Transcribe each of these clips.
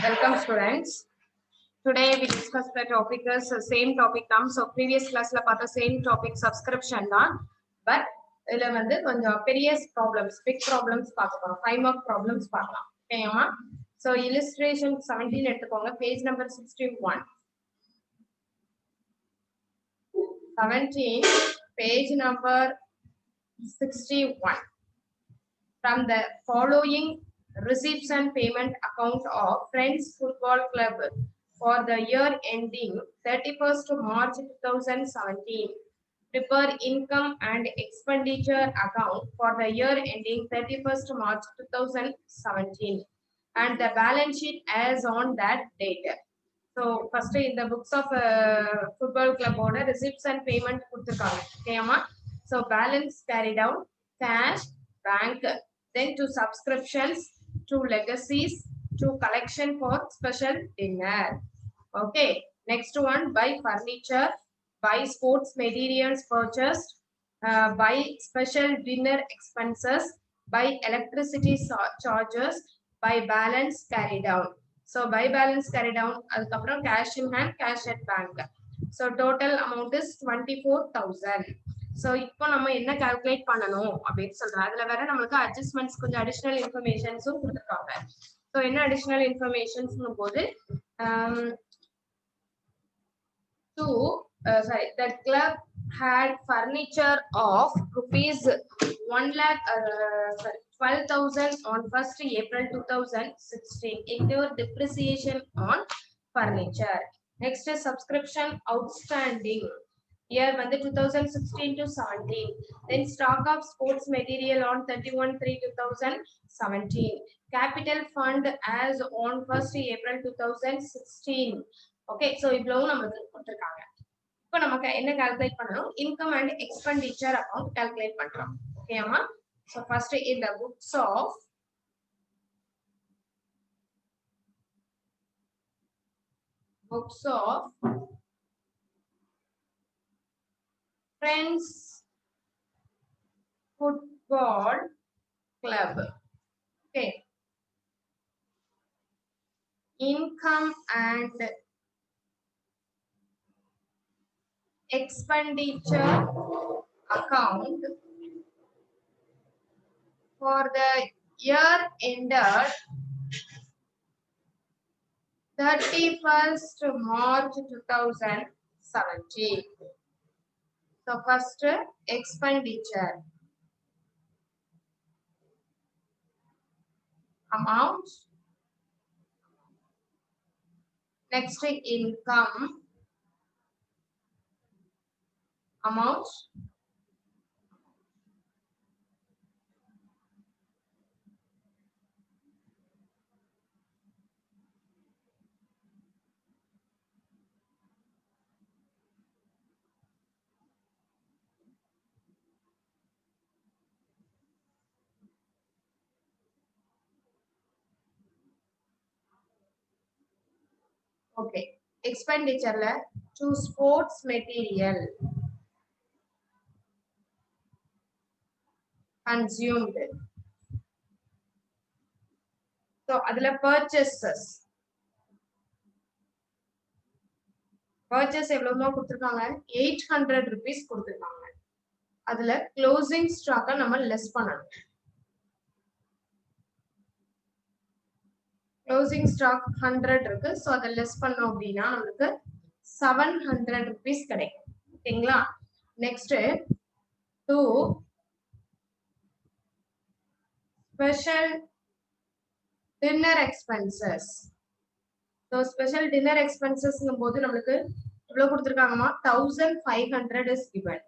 Welcome students. Today we discuss the topic is same topic தான். So previous classல பார்த்த same topic subscription தான். But இதுல வந்து கொஞ்சம் பெரிய problems, big problems பார்க்க போறோம். 5 mark problems பார்க்கலாம். ஓகேமா? So illustration 17 எடுத்துக்கோங்க. Page number 61. 17 page number 61. From the following receipts and payment account of Friends Football Club for the year ending 31st March 2017. Prepare income and expenditure account for the year ending 31st March 2017 and the balance sheet as on that date. So first in the books of football club order receipts and payment கொடுத்திருக்காங்க. ஓகேமா? So balance carried out, cash, bank, then to subscriptions, to legacies, to collection for special dinner. Okay, next one, buy furniture, buy sports materials purchased, buy special dinner expenses, buy electricity charges, buy balance carried out. So buy balance carried out, அதுக்கப்புறம் cash in hand, cash at bank. So total amount is 24,000. So இப்போ நம்ம என்ன calculate பண்ணணும் அப்படின்னு சொல்றோம். அதுல வேற நமக்கு அட்ஜஸ்ட்மெண்ட்ஸ் கொஞ்சம் அடிஷனல் இன்ஃபர்மேஷன்ஸும் கொடுத்துருக்காங்க. ஸோ என்ன அடிஷனல் இன்ஃபர்மேஷன்ஸ்னும் போது the club had furniture of rupees 12,000 on 1st April 2016. Include depreciation on furniture. Next is subscription outstanding. Year வந்து 2016 to 17. Then stock of sports material on 31/3/2017. Capital fund as on 1st April 2016. Okay, so இவ்வளவு நமக்கு கொடுத்திருக்காங்க. இப்போ நமக்கு என்ன calculate பண்ணணும்? Income and expenditure account calculate பண்றோம். ஓகேமா? So first in the books of Friends Football Club. Okay. Income and expenditure account for the year ended 31st March 2017. So first expenditure amount, next income amount, okay, expenditure to sports material consumed. So adula purchases எவ்வளவுமா கொடுத்திருக்காங்க? 800 rupees கொடுத்திருக்காங்க. அதுல closing stock நம்ம less பண்ணணும். closing stock 100 இருக்கு. So அத less பண்ணோம் அப்படின்னா நமக்கு 700 rupees கிடைக்கும். ஓகேங்களா? next to special dinner expenses. So special dinner expenses போது நமக்கு எவ்வளவு கொடுத்திருக்காங்கமா? 1500 is given.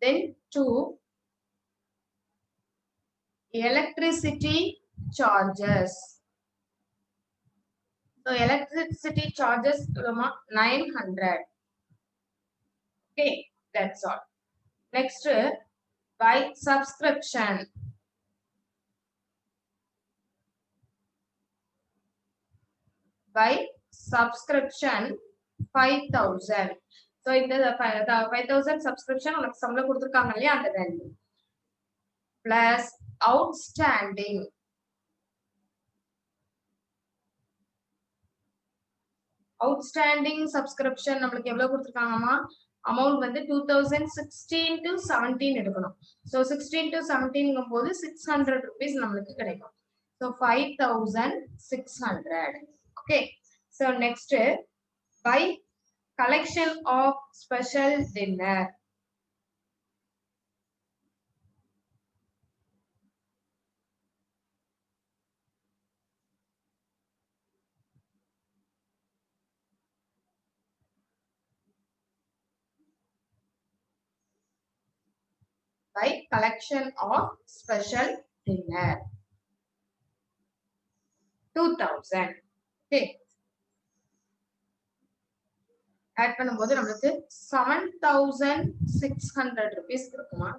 Then to electricity charges. So electricity charges 900. Okay, that's all. Next, by subscription. By subscription 5,000. So இந்த 5,000 subscription உனக்கு சம்பளம் கொடுத்திருக்காங்க இல்லையா அந்த value plus outstanding outstanding subscription நம்மளுக்கு எவ்வளவு கொடுத்துருக்காங்கம்மா அமௌண்ட் வந்து 2016 to 17 எடுக்கணும். ஸோ 16 to 17 போது 600 rupees நம்மளுக்கு கிடைக்கும். So 5600. Okay. So next by collection of special dinner. By collection of special dinner. 2000. Okay. Add பண்ணும்போது நம்மளுக்கு 7600 rupees இருக்குமா.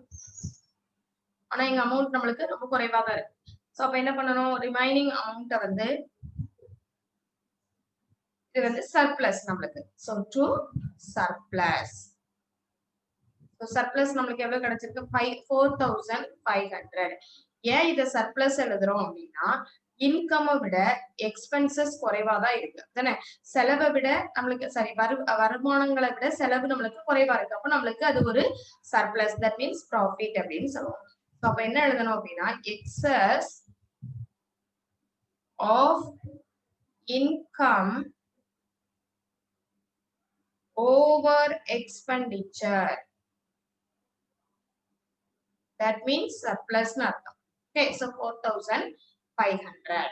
ஆனா எங்க அமௌண்ட் நம்மளுக்கு ரொம்ப குறைவா தான் இருக்கு. சோ அப்ப என்ன பண்ணணும் ரிமைனிங் அமௌண்ட்ட வந்து இது வந்து சர்ப்ளஸ் நம்மளுக்கு. So to surplus. So surplus நம்மளுக்கு எவ்வளவு கிடைச்சிருக்கு 4500. ஏன் இத சர்ப்ளஸ் எழுதுறோம் அப்படின்னா இன்கம் விட எக்ஸ்பென்சஸ் குறைவா தான் இருக்கு தானே. செலவை விட நம்மளுக்கு சாரி வருமானங்களை விட செலவு நம்மளுக்கு குறைவா இருக்கு. அப்ப நம்மளுக்கு அது ஒரு சர்ப்ளஸ் தட் மீன்ஸ் ப்ராஃபிட் அப்படின்னு சொல்லுவோம். அப்ப என்ன எழுதணும் அப்படின்னா excess of income over expenditure that means சர்ப்ளஸ்னு அர்த்தம். Okay so 4500.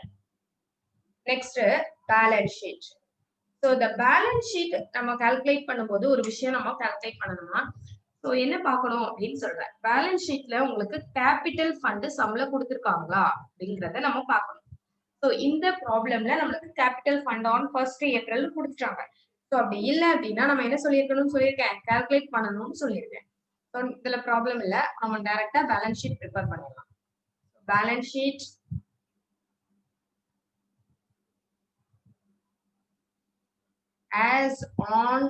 Next balance sheet. So இந்த பேலன்ஸ் ஷீட் நம்ம கால்குலேட் பண்ணும்போது ஒரு விஷயம் நம்ம கால்குலேட் பண்ணணுமா. ஸோ என்ன பார்க்கணும் அப்படின்னு சொல்றேன். பேலன்ஸ் ஷீட்ல உங்களுக்கு கேபிட்டல் ஃபண்ட் சம்பளம் கொடுத்துருக்காங்களா அப்படிங்கிறத நம்ம பார்க்கணும். ஸோ இந்த ப்ராப்ளம்ல நம்மளுக்கு capital fund on 1st April கொடுத்துட்டாங்க. ஸோ அப்படி இல்லை அப்படின்னா நம்ம என்ன சொல்லியிருக்கணும்னு சொல்லியிருக்கேன் கால்குலேட் பண்ணணும்னு சொல்லியிருக்கேன். ஸோ இதுல ப்ராப்ளம் இல்லை நம்ம டைரக்டா பேலன்ஸ் ஷீட் ப்ரிப்பேர் பண்ணிடலாம். Balance sheet as on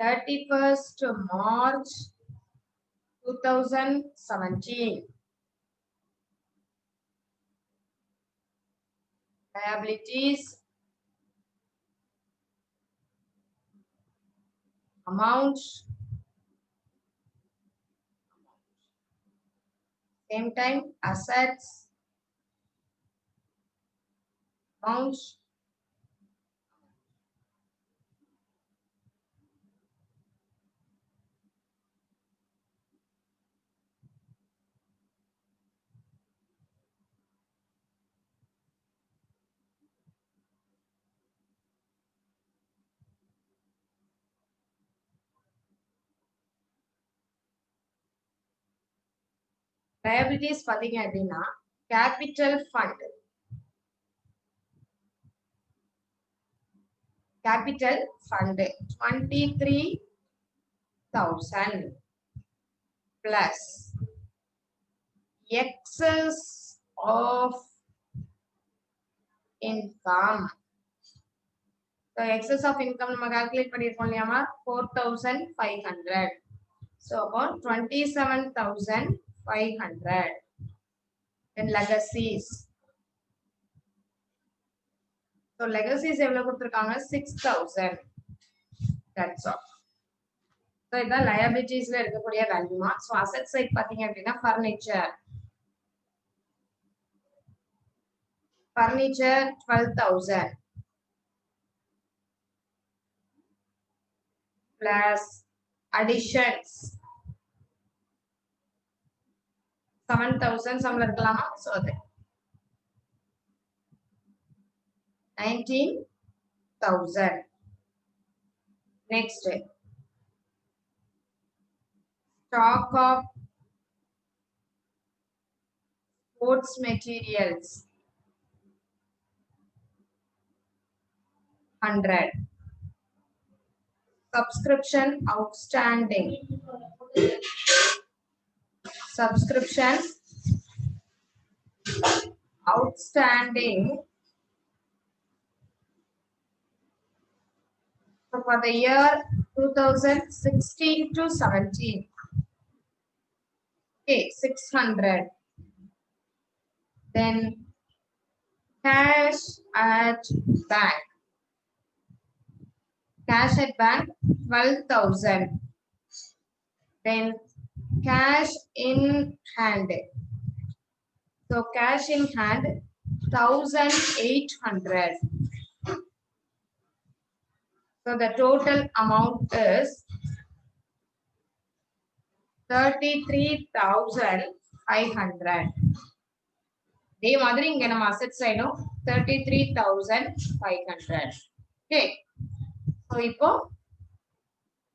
31st March 2017. Liabilities amount same time assets amount liabilities பாத்தீங்க அப்படின்னா capital fund capital fund 23,000 plus excess of income. So excess of income நம்ம calculate பண்ணிருக்கோம் இல்லையாமா 4,500. So about 27,500. Then legacies. So legacies எவ்வளவு கொடுத்திருக்காங்க 6,000. That's all. So இதான் liabilitiesல இருக்கக்கூடிய வேல்யூமா. So asset side பாத்தீங்க அப்படின்னா furniture 12,000 plus additions 7,000 சம்பளம் இருக்கலாமா. So அது 19,000. Next stock of sports materials 100. Subscription outstanding. Subscription outstanding. So for the year 2016 to 17. Okay, 600. Then cash at bank Cash at bank 12,000. Then cash in hand. So cash in hand 1,800. So the total amount is 33,500. இதே மாதிரி இங்க நம்ம asset சைடும் 33,500. Okay. So இப்போ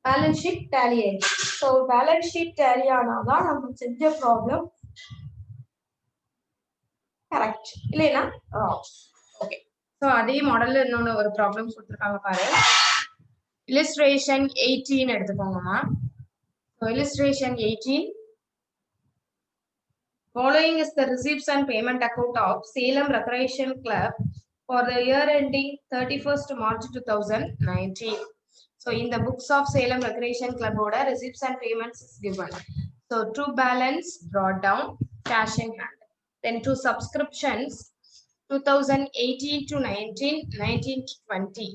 balance sheet tally ஆயிடுச்சு. So balance sheet tally ஆனாதான் நம்ம செஞ்ச ப்ராப்ளம் கரெக்ட், இல்லைன்னா ராங். ஓகே. ஸோ அதே மாடல்ல இன்னொன்று ஒரு ப்ராப்ளம் கொடுத்துருக்காங்க பாரு. illustration 18 எடுத்துக்கோங்கம்மா. So illustration 18. Following is the receipts and payment account of Salem Recreation Club for the year ending 31st March 2019. So in the books of Salem Recreation Club order, receipts and payments is given. So to balance brought down, cash in hand. Then to subscriptions 2018 to 19, 19 to 20.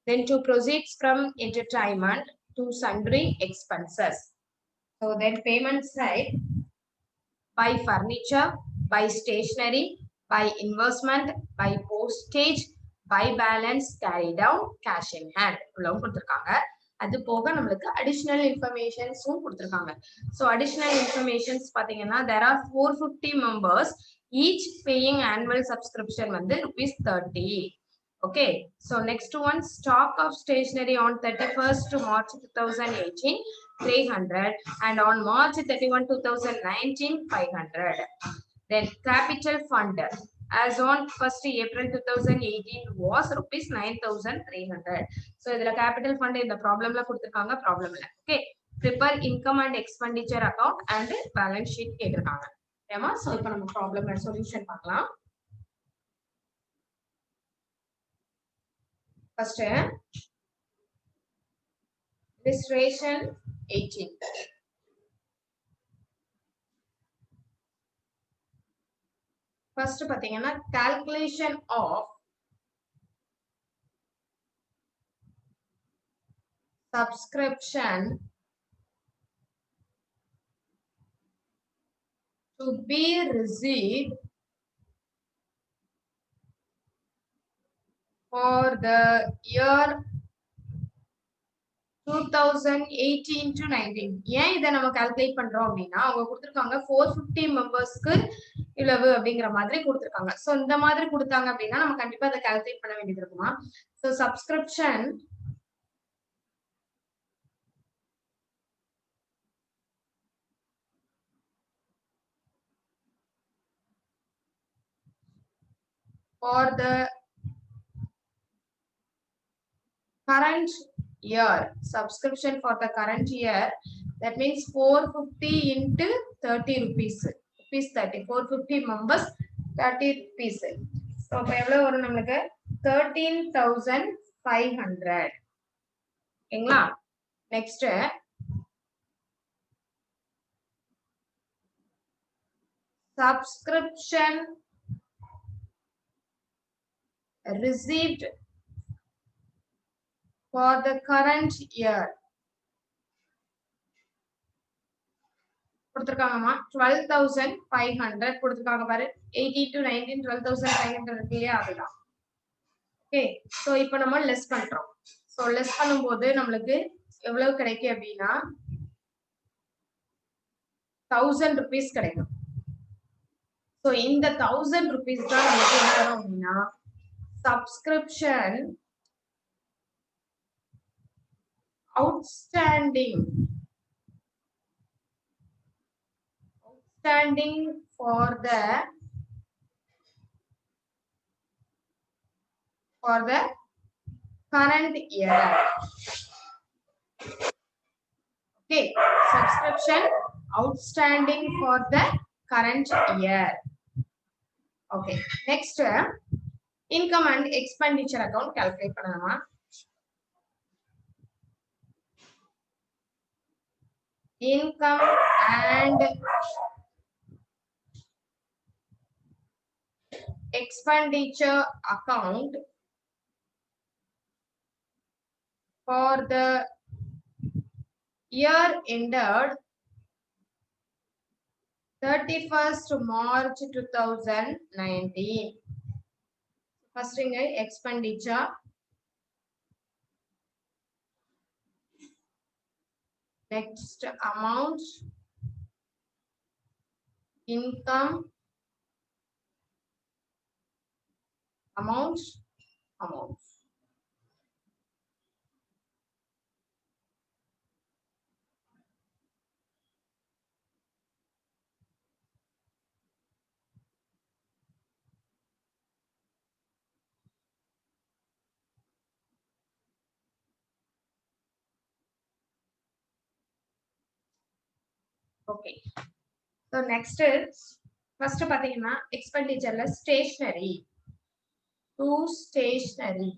Then to proceeds from entertainment to sundry expenses. So then payment side, by furniture, by stationery, by investment, by postage, by balance carried down, cash in hand. உள்ளவும் கொடுத்திருக்காங்க. அது போக நம்மளுக்கு additional informations-உம் கொடுத்திருக்காங்க. So additional informations பாத்தீங்கன்னா there are 450 members, each paying annual subscription வந்து ₹30. Okay. So next one, stock of stationery on 31st March 2018, 300, and on March 31, 2019, 500. Then capital fund as on 1st April 2018 was ₹9,300. So இதுல capital fund இந்த ப்ராப்ளம்ல கொடுத்திருக்காங்க, ப்ராப்ளம்ல. Okay. Prepare income and expenditure account and balance sheet கேட்டிருக்காங்க. ஏமா? So இப்போ நம்ம problem solution பார்க்கலாம். First, illustration 18. First, பாத்தீங்கன்னா calculation of subscription to be received for the year 2018 to 19. ஏன் இதை நம்ம கால்குலேட் பண்றோம் அப்படின்னா அவங்க கொடுத்திருக்காங்க 450 மெம்பர்ஸ்க்கு இளவு அப்படிங்கிற மாதிரி கொடுத்திருக்காங்க. சோ இந்த மாதிரி கொடுத்தாங்க அப்படின்னா நம்ம கண்டிப்பா அதை கால்குலேட் பண்ண வேண்டியது இருக்குமா. So subscription for the current year, subscription for the current year, that means 450 into 30 rupees, rupees 30, 450 members 30 rupees. So அப்ப எவ்வளவு வரும் நமக்கு 13,500. ஓகேங்களா. Next subscription received for the current year கொடுத்திருக்காங்கமா 12,500 கொடுத்திருக்காங்க பாரு. 18 to 19 12,500 இருக்கு இல்லையா, அதுதான். ஓகே. சோ இப்போ நம்ம லெஸ் பண்றோம். சோ லெஸ் பண்ணும்போது நம்மளுக்கு எவ்வளவு கிடைக்கும் அப்படின்னா 1000 rupees கிடைக்கும். சோ இந்த 1000 rupees தான் நமக்கு என்ன வரும் அப்படின்னா subscription outstanding for the current year. Okay, subscription outstanding for the current year. Okay, next income and expenditure account calculate பண்ணலாமா. Income and expenditure account for the year ended 31st March 2019. First thing expenditure, next amount, income, amount. Okay. So next is first பாத்தீங்கன்னா expenditure stationery to stationery.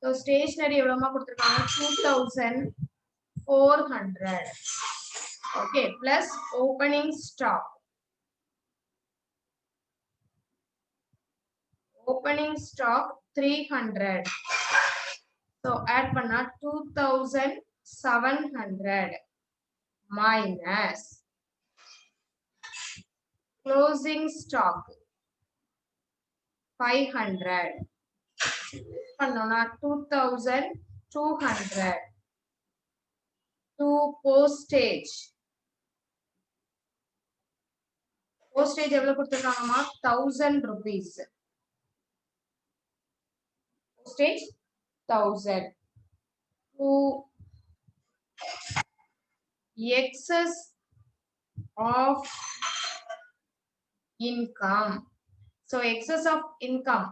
So stationery எவ்வளவுமா கொடுத்திருக்காங்க 2400. Okay, plus opening stock. Opening stock 300. So add பண்ணா 2700 minus closing stock 500. பண்ணோம்னா 2200 to postage. Postage எவ்வளவு கொடுத்திருக்காங்கம்மா 1000 rupees. Postage 1000 to excess of income. So excess of income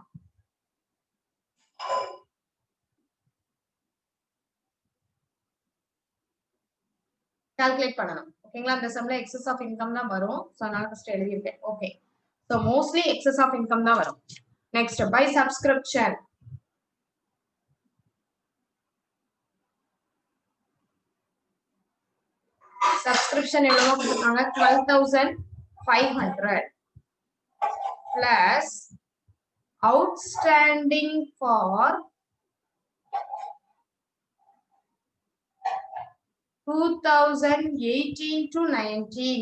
calculate பண்ணணும். ஓகேங்களா, அந்த சம்ல excess of income தான் வரும். So அதனால ஃபர்ஸ்ட் எழுதிருக்கேன். Okay, so mostly excess of income தான் வரும். Next by subscription. Subscription எவ்வளவு கொடுத்திருக்காங்க 12500 plus outstanding for 2018 to 19.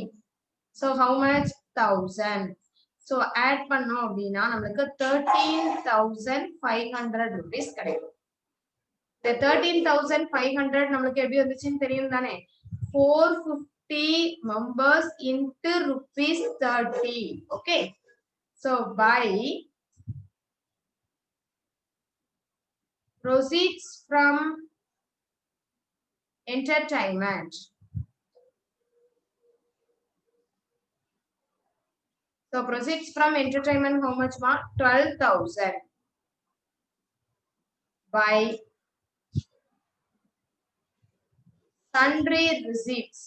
So how much 1000. So add பண்ணோம் அப்படின்னா நமக்கு 13500 rupees கிடைக்கும். இந்த 13500 நமக்கு எப்படி வந்துச்சுன்னு தெரியும் தானே, 450 members into rupees 30. Okay, so by proceeds from entertainment. So proceeds from entertainment how much ma 12,000 by sundry receipts.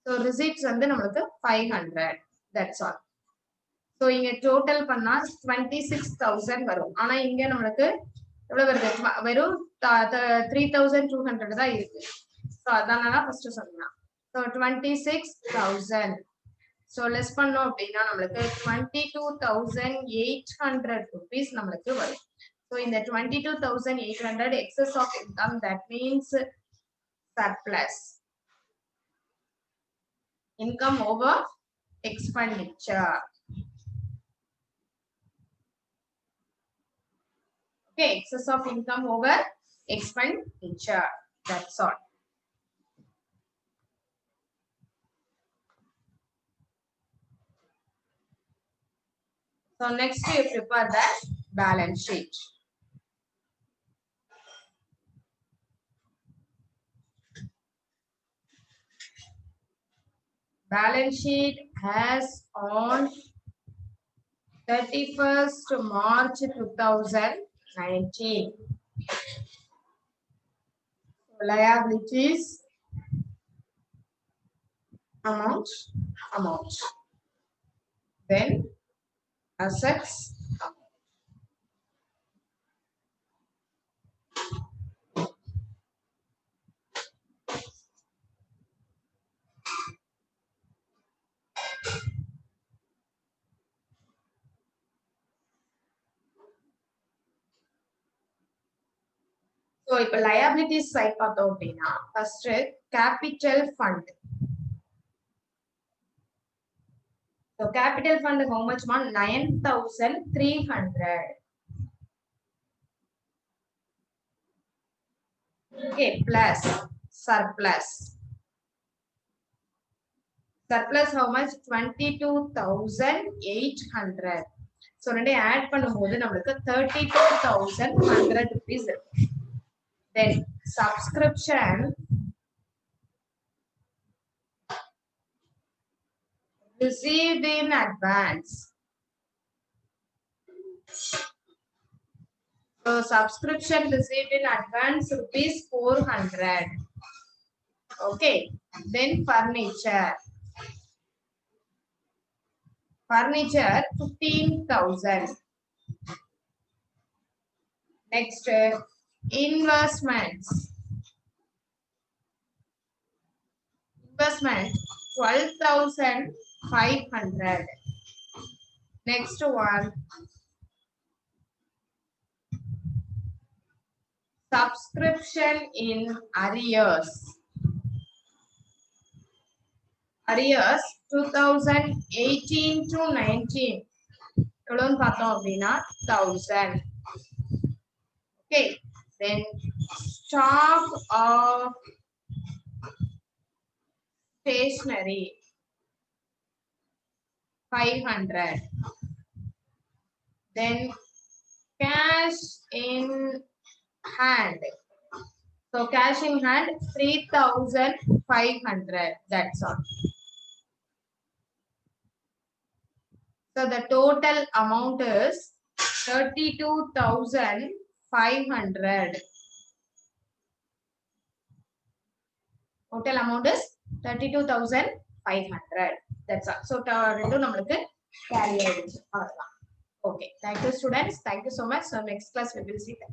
So receipts வந்து நமக்கு 500. That's all. So இங்க total பண்ணா 26,000 வரும். ஆனா இங்க நமக்கு எவ்வளவு வருது, வெறும் 3200 தான் இருக்கு. So அதனால ஃபர்ஸ்ட் சொன்னா. So 26,000. So less பண்ணோம் அப்படின்னா நமக்கு 22,800 rupees நமக்கு வரும். So இந்த 22,800 excess of income, that means surplus. Income over expenditure. Okay, excess of income over expenditure. That's all. So next you prepare the balance sheet. Balance sheet has on 31st March 2019. Liabilities, amount. Then assets, இப்போ liabilities side பார்த்தோம் அப்படின்னா first capital fund. So capital fund how much man? 9,300. Okay, plus surplus. Surplus how much? 22,800. So ரெண்டே add பண்ணும்போது நமக்கு 32,100 rupees இருக்கு. Then subscription received in advance. So subscription received in advance rupees 400. Okay. Then furniture. Furniture 15,000. Next investments. Investment 12,500. Next one subscription in arrears. Arrears 2018 to 19. எவ்வளவுன்னு பார்த்தோம் அப்படின்னா 1000. Okay, then stock of stationery 500. Then cash in hand. So cash in hand 3,500. That's all. So the total amount is 32,500. Total amount is 32,500. That's all. So ரெண்டும் நமக்கு carry ஆயிடுச்சு. அவ்வளவுதான். Okay. Thank you students. Thank you so much. So next class we will see them.